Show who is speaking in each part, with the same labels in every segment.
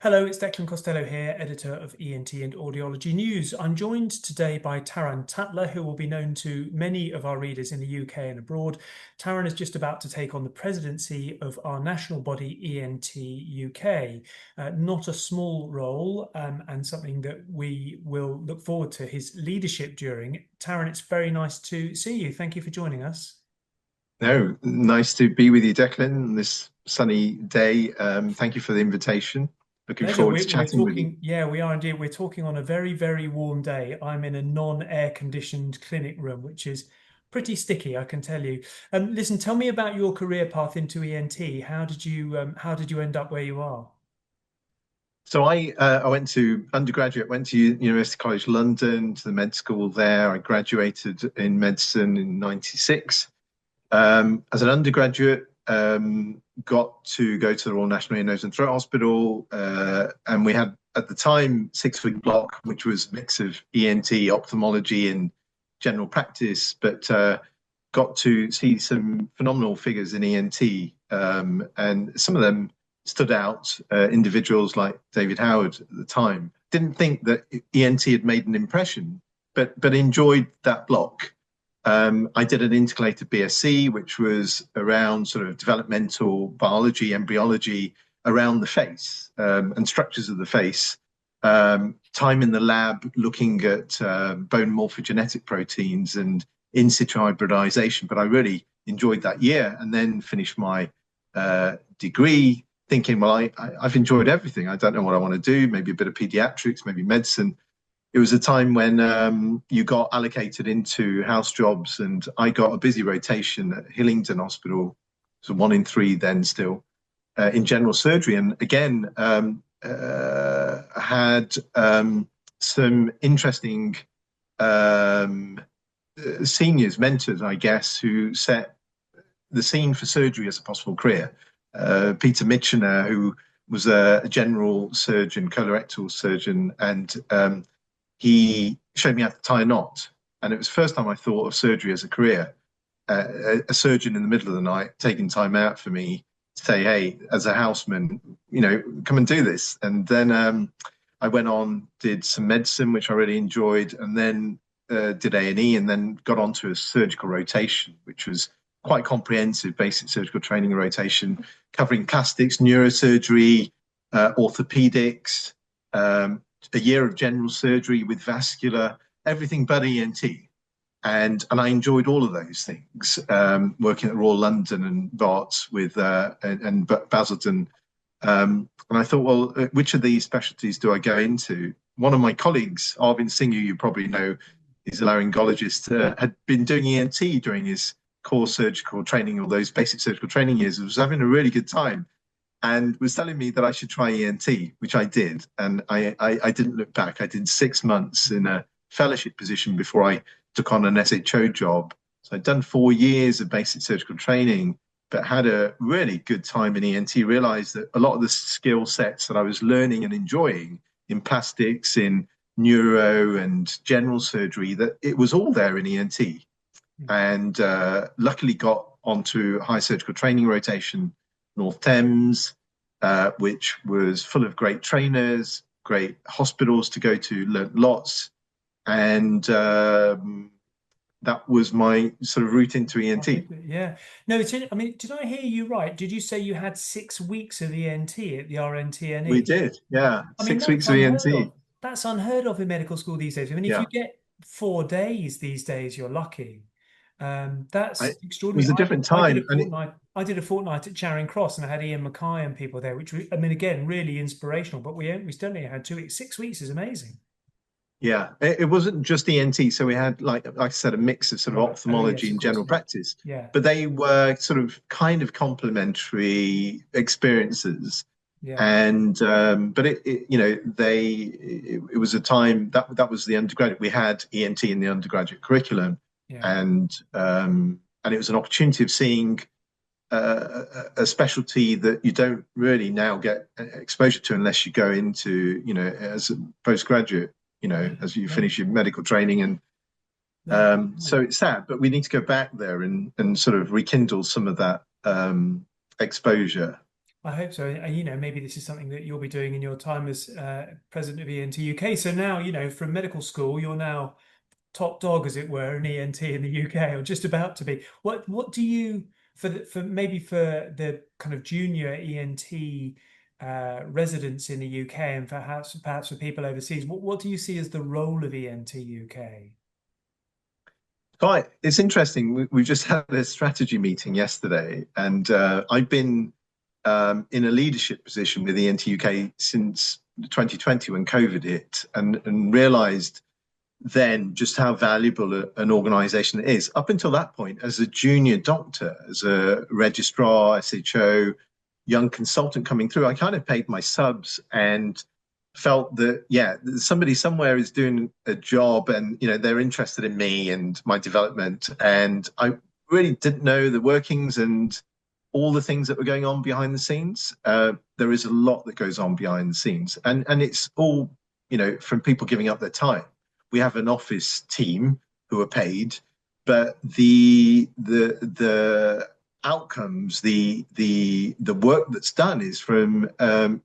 Speaker 1: Hello, it's Declan Costello here, editor of ENT and Audiology News. I'm joined today by Taran Tatla, who will be known to many of our readers in the UK and abroad. Taran is just about to take on the presidency of our national body, ENT UK. Not a small role, and something that we will look forward to his leadership during. Taran, it's very nice to see you. Thank you for joining us.
Speaker 2: No, nice to be with you, Declan, on this sunny day. Thank you for the invitation. Looking
Speaker 1: Pleasure.
Speaker 2: forward to
Speaker 1: We're
Speaker 2: chatting with you.
Speaker 1: talking, yeah, we are indeed. We're talking on a very, very warm day. I'm in a non-air conditioned clinic room, which is pretty sticky, I can tell you. Listen, tell me about your career path into ENT. How did you end up where you are?
Speaker 2: So I went to undergraduate, went to University College London, to the med school there. I graduated in medicine in '96. As an undergraduate, got to go to the Royal National Ear, Nose and Throat Hospital, and we had at the time 6 week block, which was a mix of ENT, ophthalmology, and general practice. But got to see some phenomenal figures in ENT, and some of them stood out. Individuals like David Howard at the time. Didn't think that ENT had made an impression, but enjoyed that block. I did an intercalated BSc, which was around sort of developmental biology, embryology around the face, and structures of the face. Time in the lab looking at bone morphogenetic proteins and in situ hybridization. But I really enjoyed that year, and then finished my degree thinking, well, I've enjoyed everything. I don't know what I want to do, maybe a bit of pediatrics, maybe medicine. It was a time when you got allocated into house jobs, and I got a busy rotation at Hillingdon Hospital, so 1 in 3 then still, in general surgery. And again, had some interesting um, seniors, mentors, I guess, who set the scene for surgery as a possible career. Peter Mitchener, who was a general surgeon, colorectal surgeon, and he showed me how to tie a knot. And it was the first time I thought of surgery as a career. A surgeon in the middle of the night taking time out for me to say, hey, as a houseman, come and do this. And then I went on, did some medicine, which I really enjoyed, and then did A&E, and then got onto a surgical rotation, which was quite comprehensive, basic surgical training and rotation, covering plastics, neurosurgery, orthopedics, a year of general surgery with vascular, everything but ENT. And I enjoyed all of those things, working at Royal London and Barts with and Basildon. And I thought, well, which of these specialties do I go into? One of my colleagues, Arvind Singh, who you probably know, is a laryngologist, had been doing ENT during his core surgical training, or those basic surgical training years, was having a really good time, and was telling me that I should try ENT, which I did. And I didn't look back. I did 6 months in a fellowship position before I took on an SHO job. So I'd done 4 years of basic surgical training, but had a really good time in ENT, realized that a lot of the skill sets that I was learning and enjoying in plastics, in neuro and general surgery, that it was all there in ENT. And luckily got onto high surgical training rotation, North Thames, which was full of great trainers, great hospitals to go to, learnt lots. And that was my sort of route into ENT.
Speaker 1: Yeah. No, I mean, did I hear you right? Did you say you had 6 weeks of ENT at the
Speaker 2: We
Speaker 1: RNTNE?
Speaker 2: did, yeah,
Speaker 1: I mean,
Speaker 2: six
Speaker 1: that's
Speaker 2: weeks of
Speaker 1: unheard
Speaker 2: ENT.
Speaker 1: of. That's unheard of in medical school these days. I mean, if you
Speaker 2: Yeah,
Speaker 1: get 4 days these days, you're lucky.
Speaker 2: it
Speaker 1: That's extraordinary.
Speaker 2: was a different
Speaker 1: I did a
Speaker 2: time. And it,
Speaker 1: fortnight. I did a fortnight at Charing Cross, and I had Ian Mackay and people there, which I mean, again, really inspirational. But we still only had 2 weeks. 6 weeks is amazing.
Speaker 2: yeah, it wasn't just ENT. So we had, like I said, a mix of sort of
Speaker 1: Right. Oh
Speaker 2: ophthalmology
Speaker 1: yes, of
Speaker 2: and
Speaker 1: course.
Speaker 2: general
Speaker 1: Yeah.
Speaker 2: practice,
Speaker 1: Yeah.
Speaker 2: but they were sort of kind of complementary experiences.
Speaker 1: Yeah.
Speaker 2: And but it was a time that was the undergraduate. We had ENT in the undergraduate curriculum,
Speaker 1: Yeah.
Speaker 2: and it was an opportunity of seeing a specialty that you don't really now get exposure to unless you go into, as a postgraduate,
Speaker 1: Yeah.
Speaker 2: as you
Speaker 1: No.
Speaker 2: finish your medical training. And
Speaker 1: No.
Speaker 2: so it's sad, but we need to go back there and sort of rekindle some of that exposure.
Speaker 1: I hope so. And, maybe this is something that you'll be doing in your time as president of ENT UK. So now, from medical school, you're now top dog, as it were, in ENT in the UK, or just about to be. What do you for maybe for the kind of junior ENT residents in the UK, and perhaps for people overseas, what do you see as the role of ENT UK?
Speaker 2: Right, it's interesting. We just had a strategy meeting yesterday, and I've been in a leadership position with ENT UK since 2020 when COVID hit, and realized then just how valuable an organization it is. Up until that point, as a junior doctor, as a registrar, SHO, young consultant coming through, I kind of paid my subs and felt that, yeah, somebody somewhere is doing a job, and they're interested in me and my development, and I really didn't know the workings and all the things that were going on behind the scenes. There is a lot that goes on behind the scenes, and it's all from people giving up their time. We have an office team who are paid, but the outcomes, the work that's done is from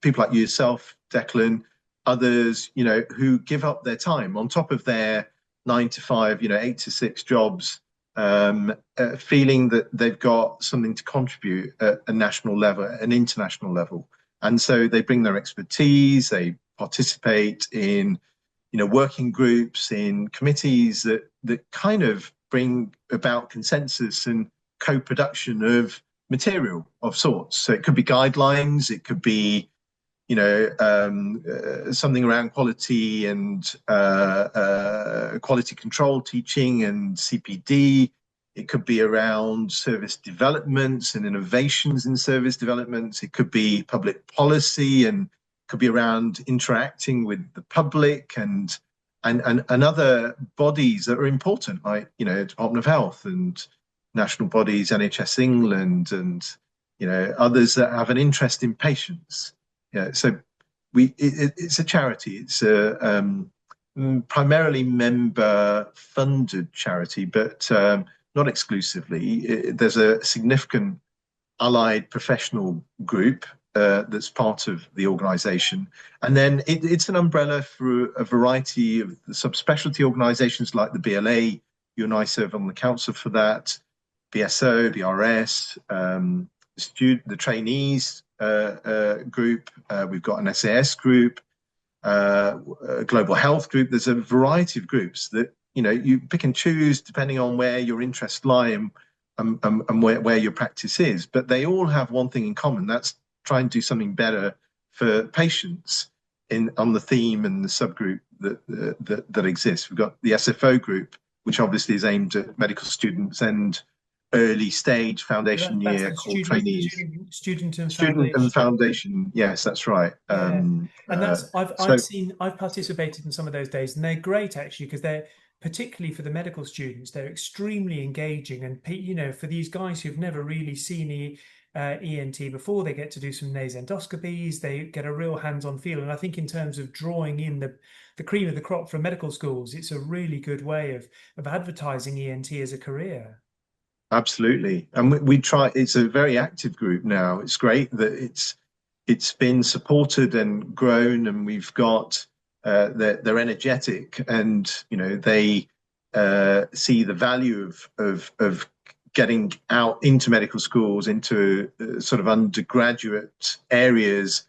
Speaker 2: people like yourself, Declan, others, who give up their time on top of their 9 to 5, 8 to 6 jobs, feeling that they've got something to contribute at a national level, an international level. And so they bring their expertise, they participate in working groups, in committees that kind of bring about consensus and co-production of material of sorts. So it could be guidelines, it could be something around quality and quality control teaching and CPD. It could be around service developments and innovations in service developments. It could be public policy, and could be around interacting with the public and other bodies that are important, like Department of Health and national bodies, NHS England, and others that have an interest in patients. Yeah, so it's a charity. It's a primarily member-funded charity, but not exclusively. There's a significant allied professional group that's part of the organisation, and then it's an umbrella for a variety of the subspecialty organisations like the BLA. You and I serve on the council for that. BSO, BRS, the trainees group. We've got an SAS group, a global health group. There's a variety of groups that you pick and choose depending on where your interests lie and where your practice is. But they all have one thing in common. That's try and do something better for patients on the theme and the subgroup that exists. We've got the SFO group, which obviously is aimed at medical students and early stage foundation
Speaker 1: That's
Speaker 2: year
Speaker 1: the
Speaker 2: called trainees.
Speaker 1: student and
Speaker 2: Student and
Speaker 1: foundation.
Speaker 2: foundation, yes, that's right.
Speaker 1: Yeah. And that's
Speaker 2: So
Speaker 1: I've participated in some of those days, and they're great actually, because they're particularly for the medical students, they're extremely engaging. And for these guys who've never really seen ENT before, they get to do some nasendoscopies, they get a real hands-on feel. And I think in terms of drawing in the cream of the crop from medical schools, it's a really good way of advertising ENT as a career.
Speaker 2: absolutely, and we try. It's a very active group now. It's great that it's been supported and grown, and we've got they're energetic, and they see the value of getting out into medical schools, into sort of undergraduate areas,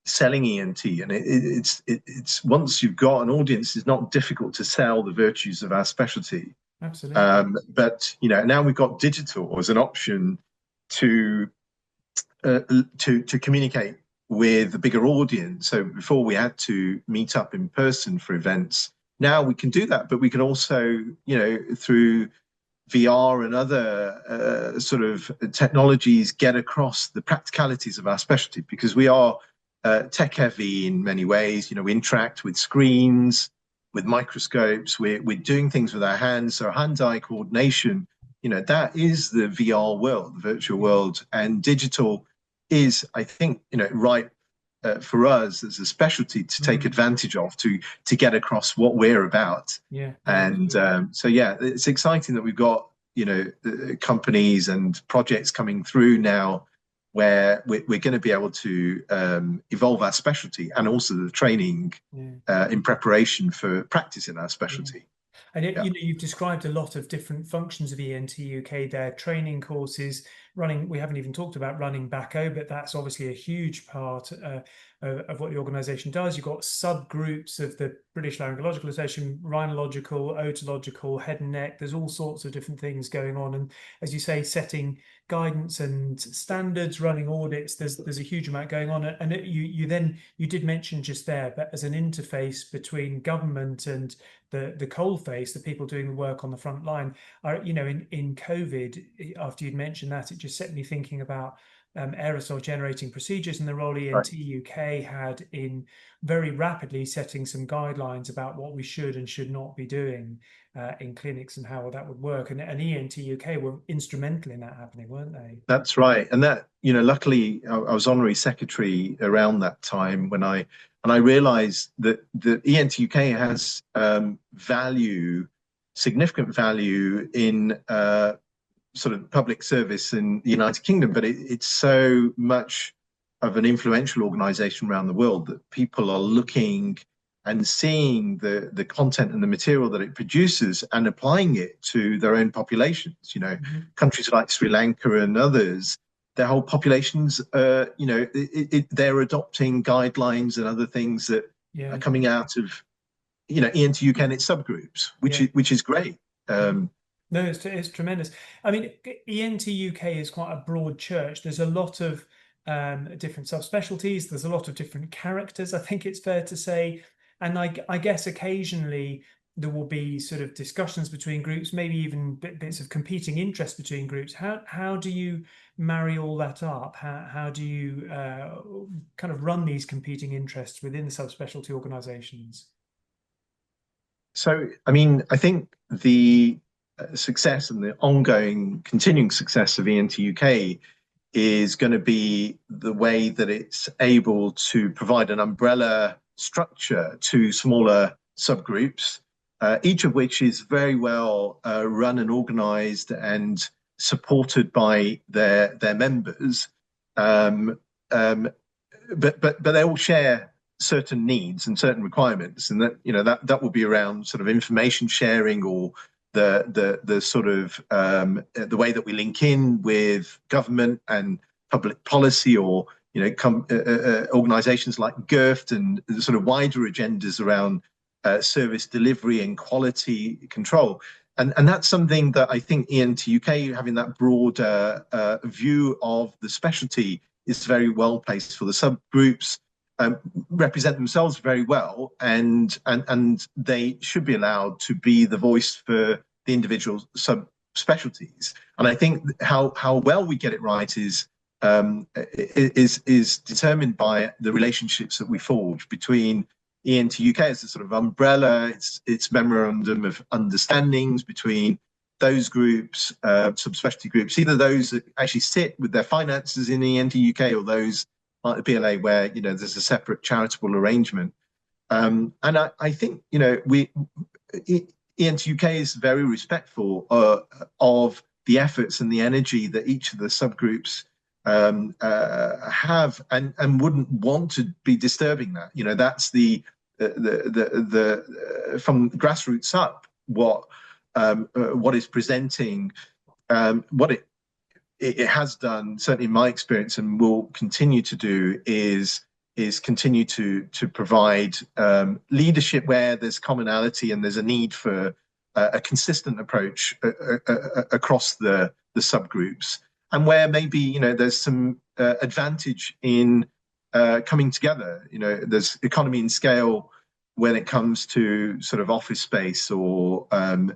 Speaker 2: selling ENT. And it's once you've got an audience, it's not difficult to sell the virtues of our specialty.
Speaker 1: Absolutely.
Speaker 2: But now we've got digital as an option to to communicate with a bigger audience. So before we had to meet up in person for events. Now we can do that, but we can also, through VR and other sort of technologies, get across the practicalities of our specialty, because we are tech heavy in many ways. We interact with screens, with microscopes. We're doing things with our hands. So hand-eye coordination, that is the VR world, the virtual world, and digital is, I think, right for us as a specialty to take advantage of, to get across what we're about.
Speaker 1: Yeah, yeah,
Speaker 2: And
Speaker 1: absolutely.
Speaker 2: so yeah, it's exciting that we've got companies and projects coming through now where we're going to be able to evolve our specialty and also the training
Speaker 1: Yeah.
Speaker 2: in preparation for practice in our
Speaker 1: Yeah.
Speaker 2: specialty.
Speaker 1: And
Speaker 2: Yeah,
Speaker 1: you've described a lot of different functions of ENT UK there, training courses, running. We haven't even talked about running BACO, but that's obviously a huge part of what the organisation does. You've got subgroups of the British Laryngological Association, rhinological, otological, head and neck. There's all sorts of different things going on, and as you say, setting guidance and standards, running audits. There's a huge amount going on, and you did mention just there, but as an interface between government and the coal face, the people doing the work on the front line, are, in COVID, after you'd mentioned that, it just set me thinking about aerosol generating procedures and the role
Speaker 2: right.
Speaker 1: ENT UK had in very rapidly setting some guidelines about what we should and should not be doing in clinics and how that would work. And ENT UK were instrumental in that happening, weren't they?
Speaker 2: That's right. And that, luckily I was honorary secretary around that time when I realized that the ENTUK has value, significant value in sort of public service in the United Kingdom, but it's so much of an influential organization around the world that people are looking and seeing the content and the material that it produces and applying it to their own populations.
Speaker 1: Mhm.
Speaker 2: Countries like Sri Lanka and others, their whole populations, they're adopting guidelines and other things that are
Speaker 1: Yeah,
Speaker 2: coming out of, ENT UK and its subgroups, which
Speaker 1: yeah,
Speaker 2: is great.
Speaker 1: yeah.
Speaker 2: Um,
Speaker 1: No, it's tremendous. I mean, ENT UK is quite a broad church. There's a lot of different subspecialties. There's a lot of different characters, I think it's fair to say. And I guess occasionally there will be sort of discussions between groups, maybe even bits of competing interest between groups. How do you marry all that up? How do you kind of run these competing interests within the subspecialty organizations?
Speaker 2: So, I mean, I think the success and the ongoing, continuing success of ENT UK is going to be the way that it's able to provide an umbrella structure to smaller subgroups, each of which is very well run and organized and supported by their members. Um, um, but they all share certain needs and certain requirements, and that will be around sort of information sharing or the sort of the way that we link in with government and public policy, or organisations like GERFT and the sort of wider agendas around service delivery and quality control. And that's something that I think ENT UK, having that broader view of the specialty, is very well placed for. The subgroups represent themselves very well, and they should be allowed to be the voice for the individual subspecialties. And I think how well we get it right is determined by the relationships that we forge between ENT UK as a sort of umbrella, its memorandum of understandings between those groups, subspecialty groups, either those that actually sit with their finances in ENT UK or those like the PLA where there's a separate charitable arrangement. And I think ENT UK is very respectful of the efforts and the energy that each of the subgroups have, and wouldn't want to be disturbing that. That's the from grassroots up what is presenting, what it has done, certainly in my experience, and will continue to do, is continue to provide leadership where there's commonality and there's a need for a consistent approach across the subgroups, and where maybe there's some advantage in coming together. There's economy and scale when it comes to sort of office space, or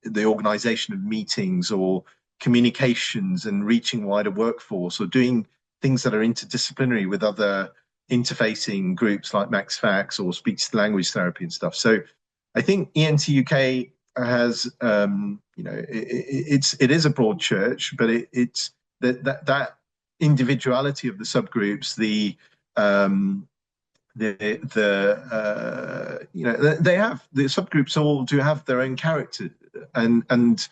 Speaker 2: the organization of meetings, or communications and reaching wider workforce, or doing things that are interdisciplinary with other interfacing groups like MaxFax or speech to language therapy and stuff. So I think ENT UK has, it is a broad church, but it's that individuality of the subgroups, they have, the subgroups all do have their own character, and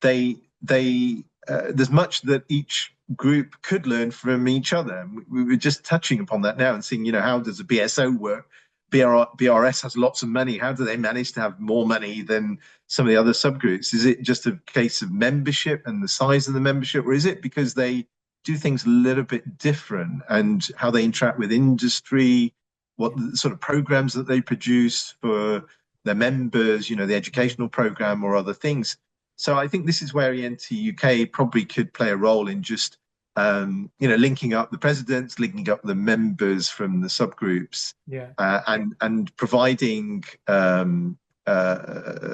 Speaker 2: they there's much that each group could learn from each other. And we were just touching upon that now and seeing, how does a BSO work? BRS has lots of money. How do they manage to have more money than some of the other subgroups? Is it just a case of membership and the size of the membership, or is it because they do things a little bit different and how they interact with industry, what the sort of programs that they produce for their members, the educational program or other things? So I think this is where ENT UK probably could play a role in just linking up the presidents, linking up the members from the subgroups,
Speaker 1: Yeah.
Speaker 2: and providing a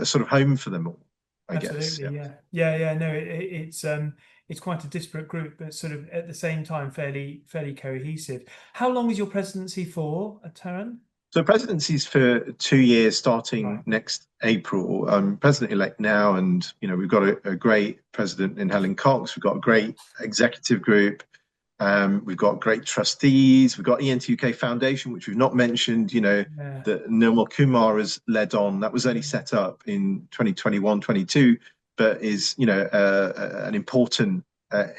Speaker 2: sort of home for them all, I guess.
Speaker 1: Absolutely,
Speaker 2: Yeah.
Speaker 1: yeah, yeah. No, it's quite a disparate group, but sort of at the same time fairly cohesive. How long is your presidency for, Taran?
Speaker 2: So presidency's for 2 years, starting
Speaker 1: Right.
Speaker 2: next April. I'm president-elect now, and we've got a great president in Helen Cox. We've got a
Speaker 1: Yeah,
Speaker 2: great executive group. We've got great trustees. We've got ENT UK Foundation, which we've not mentioned,
Speaker 1: yeah,
Speaker 2: that Nirmal Kumar has led on. That was only set up in 2021-22, but is, an important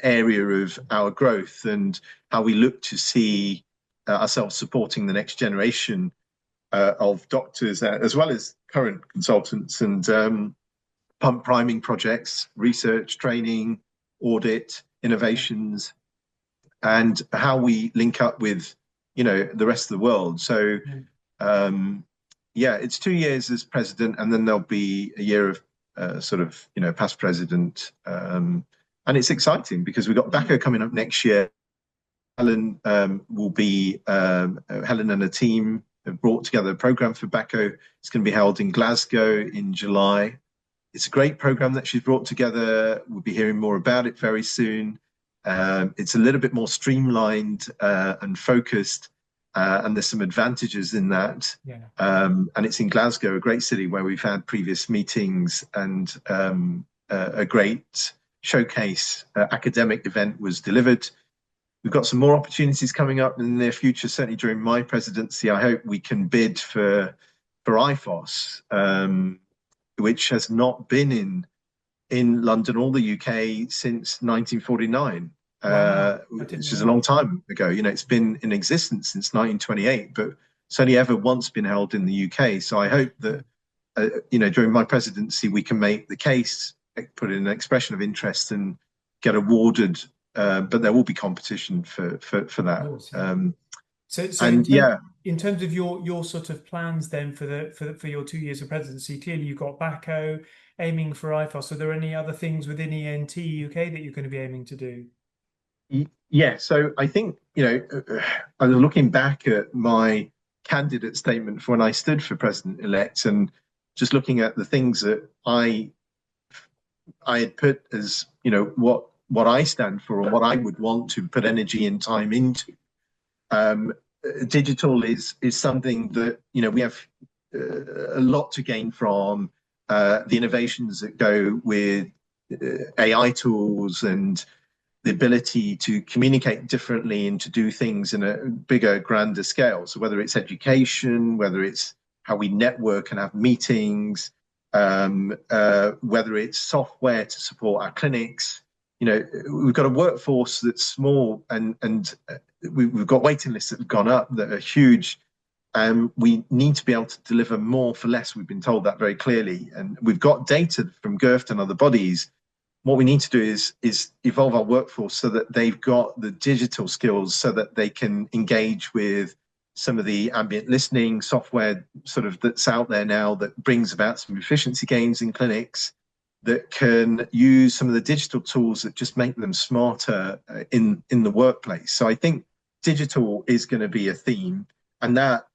Speaker 2: area of our growth and how we look to see ourselves supporting the next generation of doctors, as well as current consultants, and pump priming projects, research, training, audit,
Speaker 1: yeah,
Speaker 2: innovations, and how we link up with the rest of the world. So
Speaker 1: yeah.
Speaker 2: um, yeah, it's 2 years as president, and then there'll be a year of sort of past president, and it's exciting because we've got BACO coming up next year. Helen will be Helen and a team have brought together a program for BACO. It's going to be held in Glasgow in July. It's a great program that she's brought together. We'll be hearing more about it very soon. It's a little bit more streamlined and focused, and there's some advantages in that.
Speaker 1: Yeah.
Speaker 2: And it's in Glasgow, a great city where we've had previous meetings, and a great showcase academic event was delivered. We've got some more opportunities coming up in the near future. Certainly during my presidency, I hope we can bid for IFOS, which has not been in London or the UK since 1949,
Speaker 1: Wow, I didn't
Speaker 2: which
Speaker 1: know
Speaker 2: is a long
Speaker 1: that.
Speaker 2: time ago. It's been in existence since 1928, but it's only ever once been held in the UK. So I hope that during my presidency we can make the case, put in an expression of interest, and get awarded. But there will be competition for
Speaker 1: Of
Speaker 2: that.
Speaker 1: course, yeah. So
Speaker 2: And yeah,
Speaker 1: in terms of your sort of plans then for your 2 years of presidency, clearly you've got BACO aiming for IFOS. Are there any other things within ENT UK that you're going to be aiming to do?
Speaker 2: yeah. So I think I was looking back at my candidate statement for when I stood for president-elect, and just looking at the things that I had put as what I stand for and what I would want to put energy and time into. Um, Digital is something that we have a lot to gain from, the innovations that go with AI tools and the ability to communicate differently and to do things in a bigger, grander scale. So whether it's education, whether it's how we network and have meetings, whether it's software to support our clinics, we've got a workforce that's small, and we've got waiting lists that have gone up that are huge. We need to be able to deliver more for less. We've been told that very clearly, and we've got data from GIRFT and other bodies. What we need to do is evolve our workforce so that they've got the digital skills so that they can engage with some of the ambient listening software sort of that's out there now that brings about some efficiency gains in clinics, that can use some of the digital tools that just make them smarter in the workplace. So I think digital is going to be a theme, and that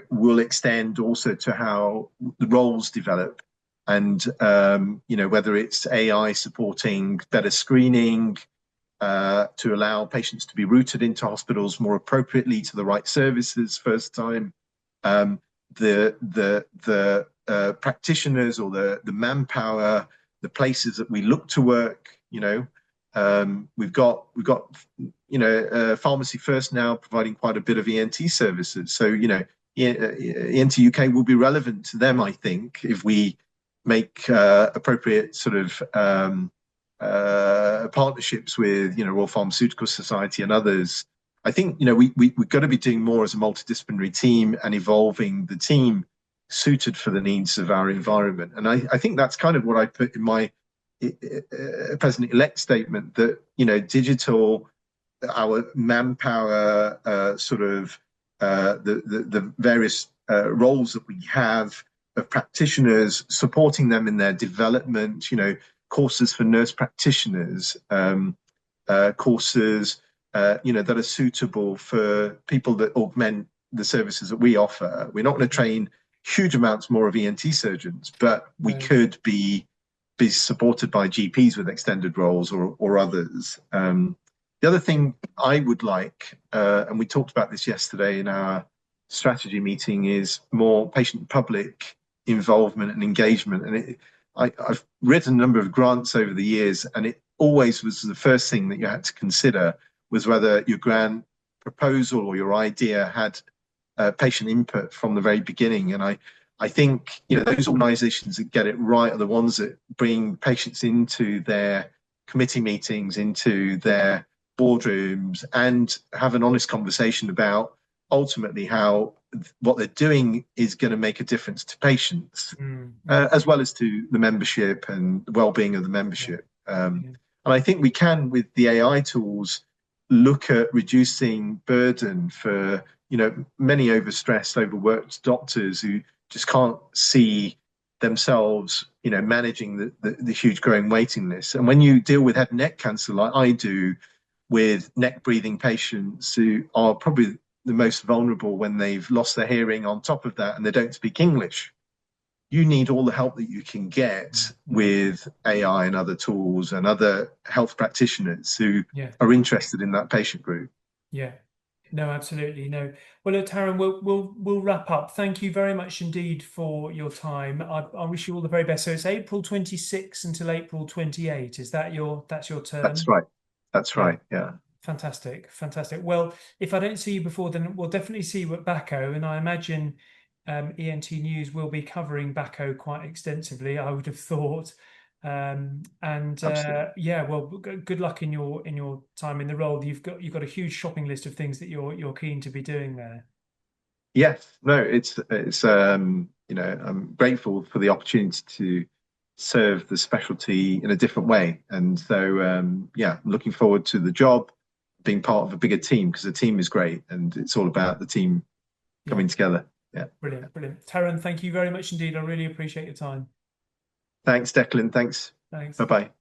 Speaker 2: will extend also to how the roles develop, and whether it's AI supporting better screening, to allow patients to be routed into hospitals more appropriately to the right services first time. The practitioners, or the manpower, the places that we look to work. We've got Pharmacy First now providing quite a bit of ENT services. So ENT UK will be relevant to them, I think, if we make appropriate sort of partnerships with, Royal Pharmaceutical Society and others. I think, we've got to be doing more as a multidisciplinary team and evolving the team suited for the needs of our environment. And I think that's kind of what I put in my president-elect statement, that, digital, our manpower, the various roles that we have of practitioners, supporting them in their development, courses for nurse practitioners, courses, that are suitable for people that augment the services that we offer. We're not going to train huge amounts more of ENT surgeons, but we could be supported by GPs with extended roles or others. The other thing I would like, and we talked about this yesterday in our strategy meeting, is more patient-public involvement and engagement. And I've written a number of grants over the years, and it always was the first thing that you had to consider was whether your grant proposal or your idea had patient input from the very beginning. And I think those organisations that get it right are the ones that bring patients into their committee meetings, into their boardrooms, and have an honest conversation about ultimately how what they're doing is going to make a difference to patients, as well as to the membership and the well-being of the membership. And I think we can, with the AI tools, look at reducing burden for many overstressed, overworked doctors who just can't see themselves managing the huge growing waiting list. And when you deal with head and neck cancer like I do, with neck breathing patients who are probably the most vulnerable when they've lost their hearing on top of that and they don't speak English, you need all the help that you can get with AI and other tools and other health practitioners who are interested in that patient group.
Speaker 1: Yeah. No, absolutely. No. Well, look, Taran, we'll wrap up. Thank you very much indeed for your time. I wish you all the very best. So it's April 26 until April 28. Is that that's your term?
Speaker 2: That's right. That's right. Yeah.
Speaker 1: Fantastic. Fantastic. Well, if I don't see you before, then we'll definitely see you at Bacco, and I imagine ENT News will be covering Bacco quite extensively, I would have thought. Yeah, well, good luck in your time in the role. You've got a huge shopping list of things that you're keen to be doing there.
Speaker 2: Yes, no, it's I'm grateful for the opportunity to serve the specialty in a different way, and so yeah, looking forward to the job, being part of a bigger team, because the team is great, and it's all about the team coming together. Yeah,
Speaker 1: brilliant, brilliant. Taran, thank you very much indeed. I really appreciate your time.
Speaker 2: Thanks, Declan. Thanks.
Speaker 1: Thanks.
Speaker 2: Bye bye.